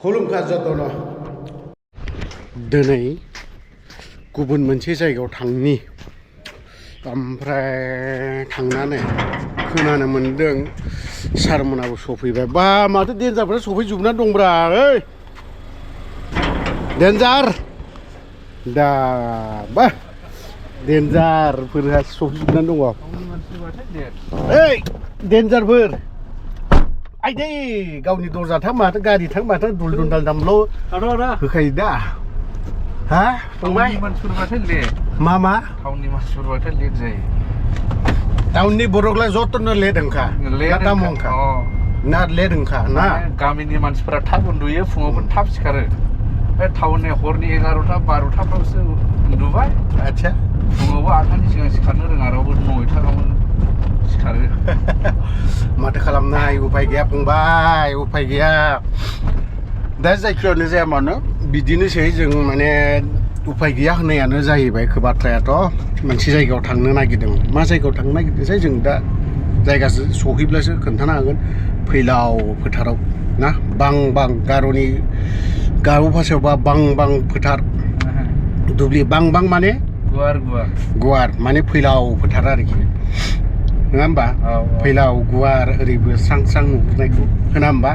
खुलुमखा जतन दिनै गुबुन मोनसे जायगायाव थांनि ओमफ्राय थांनानै खोनानो मोनदों सारमोनाबो सफैबाय बा माथो देन्जारफोरा सफैजोबना दंब्रा ओइ देन्जार दा बा देन्जारफोरा सफैजोबना दङ ओइ देन्जारफोर आइदै गावनि दरजा थां माथो गारि थां माथो दुल दुल दामल' होखायो दा हा फंबाय मा टाउननि मानसिफोरबाथाय लेट जायो टाउननि बर'खौलाय जतनो लेट होनखा ना मंखा ना लेट होनखा ना गामिनि मानसिफोरा थाब उन्दुयो फुङावबो थाब सिखारो बे टाउननि हरनि 11टा 12टाफ्रावसो उन्दुबाय आच्छा फुङावबो 8टानि सिगां सिखारनो रोङा रावबो 9टा गाहाम सिखारो माथो खालामनाय उफाय गैया फंबाय उफाय गैया दा जायखियानो जाया मानो बिदिनोसै जों माने उफाय गैया होननायानो जाहैबाय बाथ्रायाथ' मोनसे जायगायाव थांनो नागिरदों मा जायगायाव थांनो नागिरदोंसै जों दा जायगासो सहैब्लासो खोन्थानो हागोन फैलाव फोथाराव ना बां गार' भाषायावबा बां फोथार दुब्लि बां माने गुवार माने फैलाव फोथार आरोखि नङा होमबा फैलाव गुवार ओरैबो स्रां स्रां नुहुरनायखौ होना होमबा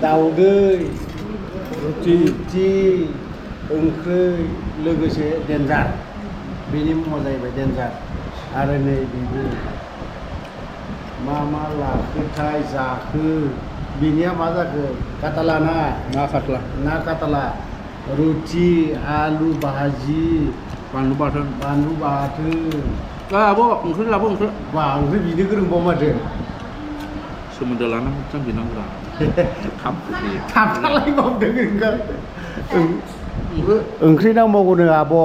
दाउदै रुटि ओंख्रि लोगोसे देन्जार बेनि मुङा जाहैबाय देन्जार आरो नै बेबो मा लाखोथाय जाखो बेनिया मा जाखो काटाला ना काटाला रुटि आलु भाजि बानलु बाथोन आब' ओंख्रि लाबो बा ओंख्रि बिनो गोरोंबाव माथो सोमोन्दो लाना मोजां बिनांगौ थाबथालाय बावदों ओंख्रि नांबावगौनो आब'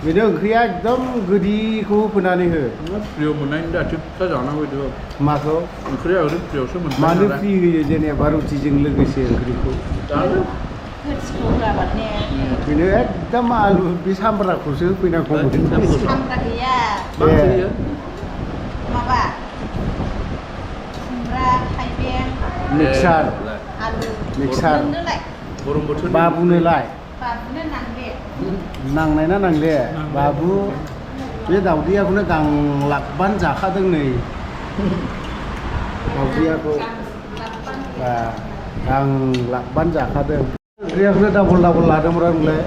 बेनो ओंख्रिया एकदम गोदिखौ होनानै हो फ्रियाव मोननायनि दाथि फिसा जानांगौ बिदि माखौ ओंख्रिया ओरैनो फ्रियावसो मोनबाय मानो फ्रि होयो जेनेबा रुटिजों लोगोसे ओंख्रिखौ बेनो एकदम आलु बे सामब्राखौसो होफैनांगौमोन सामब्रा गैया माबा खुमब्रा थाइबें मिक्सार गरम बोथोर बाबुनोलाय नांनाय ना नांले बाबु बे दाउदैयाखौनो गांलाबबानो जाखादों नै दाउदैयाखौ गांलाबबानो जाखादों ओंख्रियाखौनो डाबल लादोंब्रा नोंलाय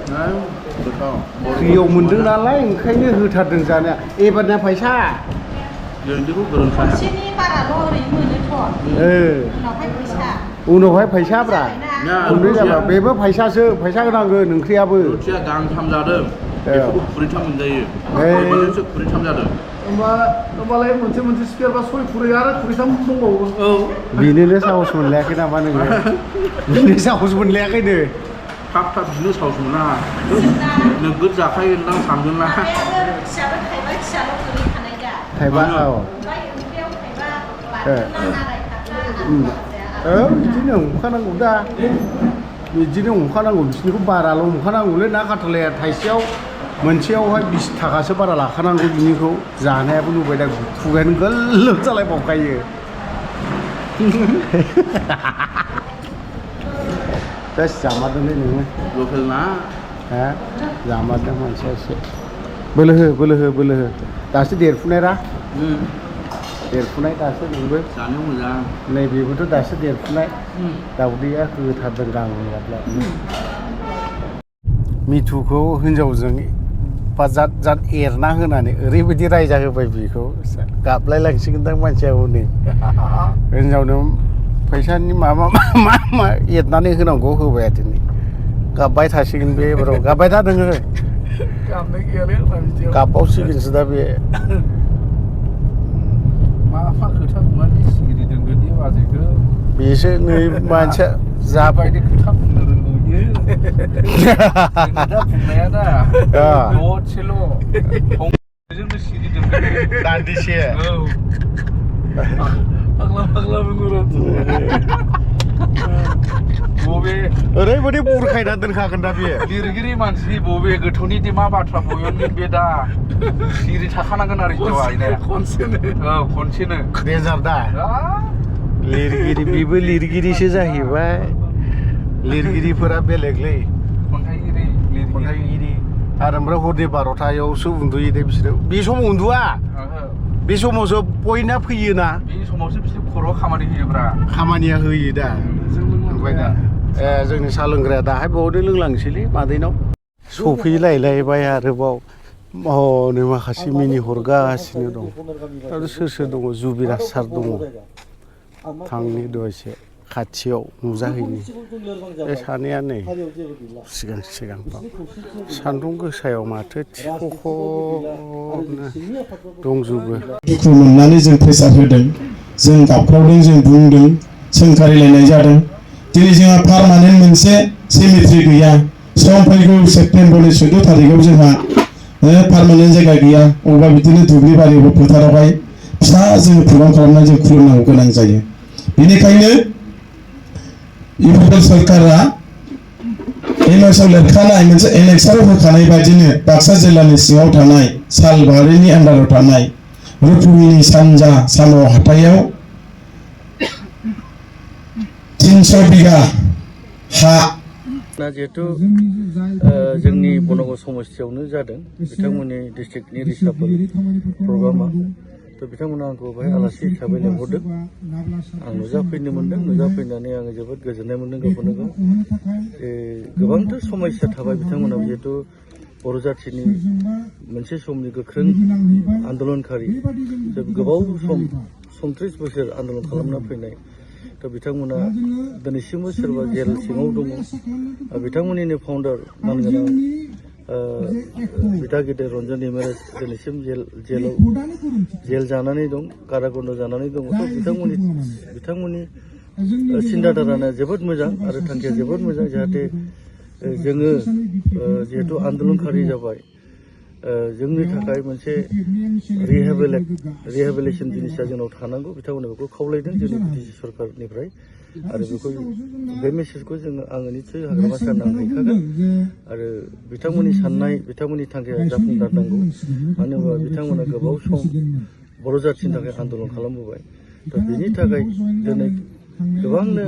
फ्रियाव मोनदों नालाय ओंखायनो होथारदों जानाया एबारना फैसा उनावहाय फैसाब्रा गुन्दै जाबा बेबो फैसा होनांगोन ओंख्रियाबो रुटिया गांथाम जादों बेखौबो खुरैथाम मोनजायो बेजोंसो खुरैथाम जादों होमबालाय मोनसे स्पेयारबा 6 खुरै आरो खुरैथाम दंबावो बेनोनो साहस मोनलायाखै नामा नोङो बेनो साहस मोनलायाखैनो थाब बिनो साहस मोना नोगोद जाखायोदां सानदोंना थाइबा बिदिनो हमखानांगौ दा बिदिनो हमखानांगौ बिसोरनिखौ बाराल' हमखानांगौलै ना काटालाया थाइसेयाव मोनसेयावहाय 20 थाखासो बारा लाखानांगौ बिनिखौ जानायाबो नुबाय दा खुगायानो गोलोम जालायबावखायो जास्ट जामारदोंलै नोङो लकेल ना जामारदों मानसिया एसे बोलो हो दासो देरफुनाय दासो नोंबो जानो मोजां नैबेबोथ' दासो देरफुनाय दाउदैया होथारदों गांलाब मिथुखौ हिन्जावजों जात एरना होनानै ओरैबायदि रायजा होबाय बेखौ गाबलाय लांसिगोनदां मानसिया हनै हिन्जावनो फैसानि माबा एरनानै होनांगौ होबाय दिनै गाबबाय थासिगोन बे एबाराव गाबबाय था नोङो गाबबावसिगोनसो दा बे मा खोथा बुंनानै सिरि दोनगोन बे बाजैखौ बेसो नै मानसिया जाबायदि खोथा बुंनो रोंगौ बियो दा बुंनाया दा दसेल' जोंनो सिरि दोनगोन दान्दिसे फाग्ला बुंगोन बबे ओरैबायदि बुरखायना दोनखागोन दा बेयो लिरगिरि मानसि बबे गोथौनि मा बाथ्रा बयननि बे दा सिरि थाखानांगोन आरो हिनजावा खनसेनो डेन्जार दा लिरगिरि बेबो लिरगिरिसो जाहैबाय लिरगिरिफोरा बेलेगलै खन्थाइगिरि आरो ओमफ्राय हरनि 12थायावसो उन्दुयो दे बिसोरो बे समाव उन्दुआ बे समावसो बयना फैयोना बे समावसो बिसोर खर'आव खामानि होयोब्रा खामानिया होयो दा ओमफ्राय दा जोंनि साहा लोंग्राया दाहाय बावनो लोंलांसैलै मादैनाव सफैलायलायबाय आरोबाव हनै माखासे मिनि हरगासिनो दं आरो सोर दङ जुबिराज सार दङ थांनि दसे खाथियाव नुजाहैनि बे सानैया नै सिगां सान्दुं गोसायाव माथो थिख'ख'नो दंजोबो दुखु मोननानै जों प्रेसार होदों जों गाबख्रावदों जों बुंदों सोंखारिलायनाय जादों दिनै जोंहा पार्मानेन्ट मोनसे सेमिट्रि गैया सम फैगौ सेप्तेम्बरनि 14 थारिखआव जोंहा पार्मानेन्ट जायगा गैया अबेबा बिदिनो दुब्लि बारि फोथारावहाय फिसा जोङो प्रग्राम खालामनानै जों खुलुमनांगौ गोनां जायो बेनिखायनो इउपिपिएल सरकारा एमएसआव लिरखानाय मोनसे एनेक्साराव होखानाय बायदिनो बाक्सा जिल्लानि सिङाव थानाय सालबारिनि आन्दाराव थानाय रुपुमिनि सानजा साम' हाथायाव 300 बिघा हा जिहेतु जोंनि बनगाव समस्थियावनो जादों बिथांमोननि डिस्ट्रिक्टनि रिसाफोर प्रग्रामा थ' बिथांमोना आंखौ बेहाय आलासि हिसाबै लेंहरदों आं नुजाफैनो मोन्दों नुजाफैनानै आङो जोबोद गोजोननाय मोन्दों गावखौनो गाव गोबांथार समस्या थाबाय बिथांमोनाव जिहेतु बर' जाथिनि मोनसे समनि गोख्रों आन्दलनकारि गोबाव सम 29 बोसोर आन्दलन खालामना फैनाय थ' बिथांमोना दिनैसिमबो सोरबा जेल सिङाव दङ बिथांमोननिनो फाउन्डार मानगोनां बिदा गिदिर रन्जन एमएलए दिनैसिम जेल जानानै दं कारागन्द जानानै दङ थ' बिथांमोननि सिन्ताधाराया जोबोद मोजां आरो थांखिया जोबोद मोजां जाहाथे जोङो जिहेतु आन्दलनकारि जाबाय जोंनि थाखाय मोनसे रिहेबिलिटेसन जिनिसा जोंनाव थानांगौ बिथांमोना बेखौ खावलायदों जोंनि बिटिसि सरकारनिफ्राय आरो बेखौ बे मेसेजखौ जोङो आङो निस्सय हाग्रामा सारनो आं हैखागोन आरो बिथांमोननि साननाय बिथांमोननि थांखिया जाफुंसारनांगौ मानो होनोबा बिथांमोना गोबाव सम बर' जाथिनि थाखाय आन्दलन खालामबोबाय थ' बिनि थाखाय दिनै गोबांनो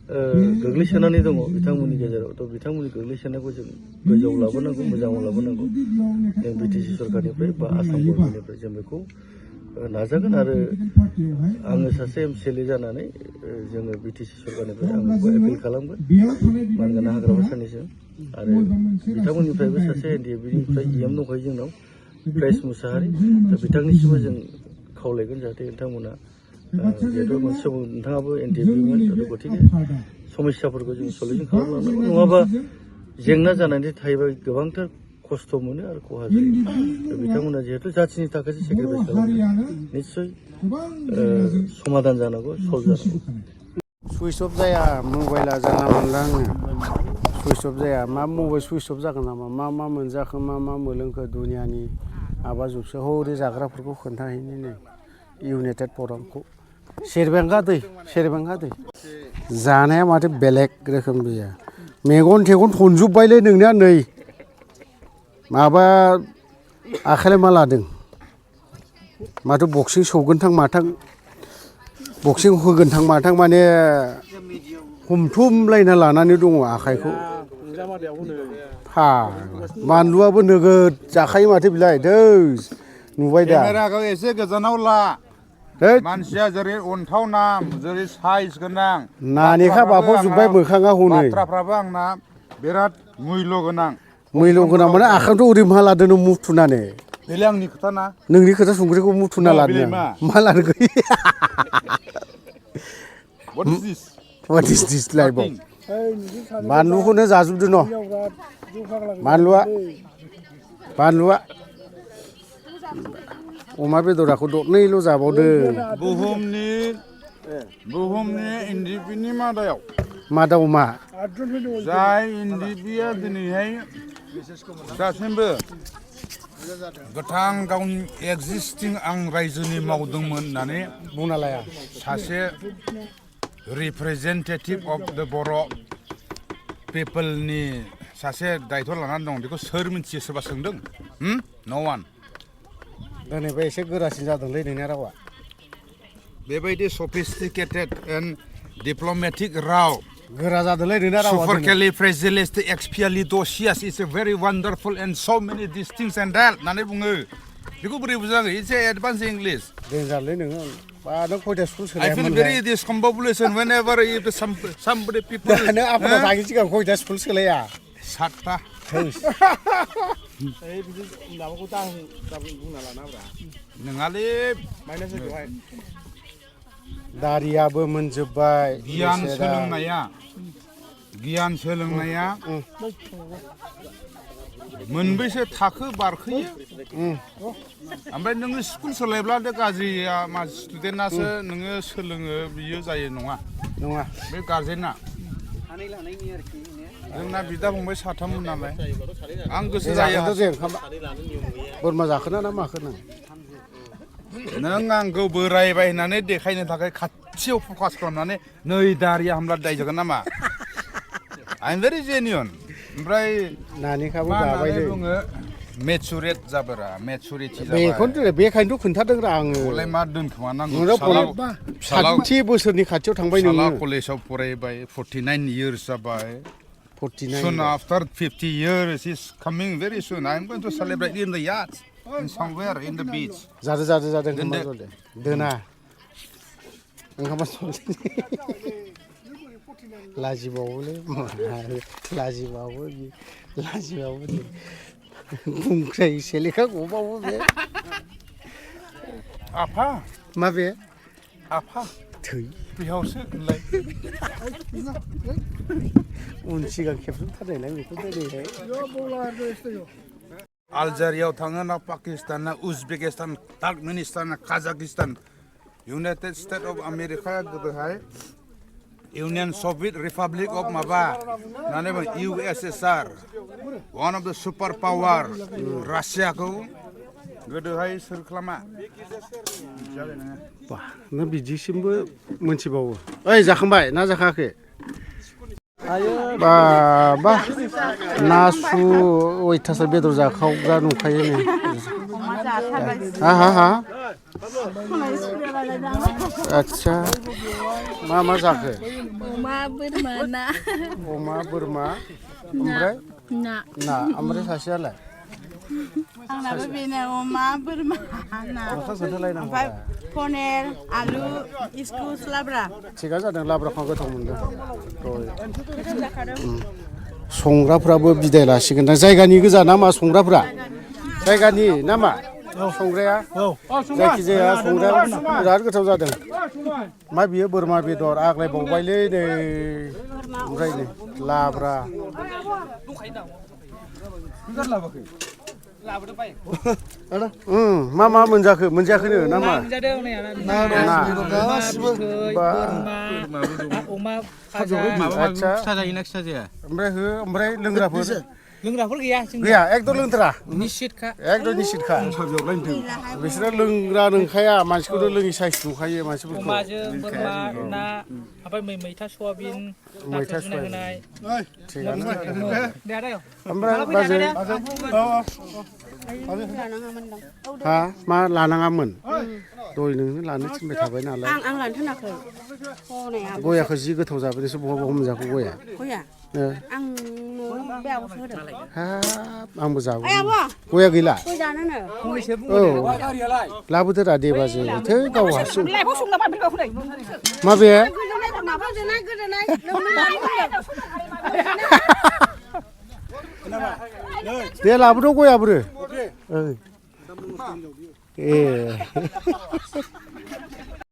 गोग्लैसोनानै दङ बिथांमोननि गेजेराव थ' बिथांमोननि गोग्लैसोनायखौ जों गोजौआव लाबोनांगौ मोजाङाव लाबोनांगौ जों बिटिसि सरकारनिफ्राय बा आसाम गभर्नमेन्टनिफ्राय जों बेखौ नाजागोन आरो आङो सासे एमसिएलए जानानै जोङो बिटिसि सरकारनिफ्राय आं बेखौ एपिल खालामगोन मानगोनां हाग्रामा सारनिसिम आरो बिथांमोननिफ्रायबो सासे एनडिएफबिनिफ्राय इएम दंखायो जोंनाव प्रेस मुसाहारि दा बिथांनिसिमबो जों खावलायगोन जाहाथे बिथांमोना जिहेतु मोनसे समाव नोंथाङाबो एनडिएफबिमोन गतिके समस्याफोरखौ जों सल्युसन खालामलांनांगौ नङाबा जेंना जानानै थायोबा गोबांथार खस्थ' मोनो आरो खहा जायो बिथांमोना जिहेतु जाथिनि थाखायसो सेक्रिफाइस खालामो निस्सय समाधान जानांगौ सल्भ जानांगौ सुइस अफ जाया मबाइला जानला मोनला आङो सुइस अफ जाया मा मबाइल सुइस अफ जागोन नामा मा मोनजाखो मा मोनलोंखो दुनियानि माबा जोबसो हरै जाग्राफोरखौ खोन्थाहैनि नै इउनाइटेड प्रग्रामखौ सेरबेंगा दै जानाया माथो बेलेग रोखोम गैया मेगन थेगन थनजोब्बायलै नोंनिया नै माबा आखाइलाय मा लादों माथो बक्सिं सौगोनथां माथां बक्सिं होगोनथां माथां माने हमथुमलायना लानानै दङ आखाइखौ बानलुआबो नोगोद जाखायो माथो बिलाय धोस नुबाय दा केमेराखौ एसे गोजानाव ला मानसिया जेरै अन्थाव नाम जेरै साइज गोनां नानेखा बाफबजोब्बाय मोखाङा हनै बाथ्राफ्राबो आंना बिराद मुल्य गोनां माने आखाइथ' ओरै मा लादों नों मुथुनानै बेलाय आंनि खोथा ना नोंनि खोथा संख्रिखौ मुथुना लादों मा लादों What is this लाइफआव बानलुखौनो जाजोबदों न' बानलुआ अमा बेदराखौ दरनैल' जाबावदों बुहुमनि एनडिएफबिनि मादाव मा जाय एनडिएफबिया दिनैहाय दासिमबो गोथां गावनि एक्जिस्टिं आं रायजोनि मावदोंमोन होननानै बुंना लाया सासे रिप्रेजेन्टेटिभ अफ द बर' पिपोलनि सासे दायथ' लानानै दं बेखौ सोर मिन्थियो सोरबा सोंदों न' वान दिनैबो एसे गोरासिन जादोंलै नोंनि रावा बेबायदि सफिस्टिकेटेड एन्ड डिप्ल'मेटिक राव गोरा जादोंलै नोंनि रावा supercalifragilisticexpialidocious is a very wonderful and so many these things and that होननानै बुङो बेखौ बोरै बुजाङो इट्स एडभान्स इंलिश देन्जारलै नोङो बा नों खयथा school I feel very discombobulation whenever if somebody people नों आफादा थाङि सिगां खयथा स्कुल सोलाया 7टा नङालै दारियाबो मोनजोब्बाय गियान सोलोंनाया मोनबैसो थाखो बारखोयो ओमफ्राय नोङो स्कुल सोलायब्ला गाज्रिया मा स्टुडेन्टआसो नोङो सोलोङो बियो जायो नङा बे गारजेना जोंना बिदा फंबाय 3मोन नालाय आं गोसो जायो बोरमा जाखोना ना माखो नों आंखौ बोरायबाय होननानै देखायनो थाखाय खाथियाव फकास खालामनानै नै दारिया हामला दाय जागोन नामा आइ एम भेरि जेन्युइन ओमफ्राय नानिखाबो मा बाबायलै बुङो मेचुरेट जाबोरा मेचुरिटि बेखौनो बेखायनोथ' खोन्थादोंरा आङो हलाय मा दोनखोमानांगौ 60 बोसोरनि खाथियाव थांबाय नोङो कलेजाव फरायबाय 49 years जाबाय 49 soon after 50 years is coming very soon I'm going to celebrate in the yacht in somewhere in the beach जादों दोना ओंखामा लाजिबावोलै लाजिबावो बुंख्राय सेलेखा गबावो बे आफा माबे आफा थै बिहावसो होनलाय उन सिगां खेबस'थारनायलाय बेखौ दिनैहाय आलजेरियाव थाङो ना पाकिस्तान ना उजबेकिस्तान तार्कमेनिस्तान ना Kazakhstan United state of America गोदोहाय इउनियन सभियेट रिपाब्लिक अफ माबा होननानै बुङो USSR वान अफ द सुपार पावार रासियाखौ गोदोहाय सोर खालामा नों बिदिसिमबो मोनथिबावो ओइ जाखांबाय ना जाखायाखै बा नासु अयथासार बेदर जाखावग्रा नुखायो नै हा आच्छा मा जाखो अमा बोरमा ना अमा बोरमा ओमफ्राय ना ओमफ्राय सासेयालाय आंनाबो बेनो अमा बोरमा ना ओमफ्राय पनिर आलु इस्कुस लाब्रा थिगानो जादों लाब्राखौ गोथाव मोनदों संग्राफ्राबो बिदाय लासिगोन ना जायगानि गोजा नामा संग्राफ्रा जायगानि नामा संग्राया जायखिजाया संग्राया बिराद गोथाव जादों मा बियो बोरमा बेदर आग्लायबावबायलै नै ओमफ्राय नै लाब्रा मा मोनजायाखैनो नामा ओमफ्राय लोंग्राफोर गैया एकदम लोंथारा एकदम निसितखा बिसोरो लोंग्रा नंखाया मानसिखौथ' लोङि साइस नुखायो मानसिफोरखौ मैथा सयाबिन थिगानो ओमफ्राय बाजै हा मा लानाङामोन दय नोंनो लानो थिनबाय थाबाय नालाय आं लानो थिनाखै गयाखौ जि गोथाव जाबायसो बहा मोनजाखौ गया आं बेयावसो होदों हाब आंबो जागौ गया गैला औ लाबोदो रा दे बाजै थै गाव हारसिं माबे दे लाबोद' गयाबो ए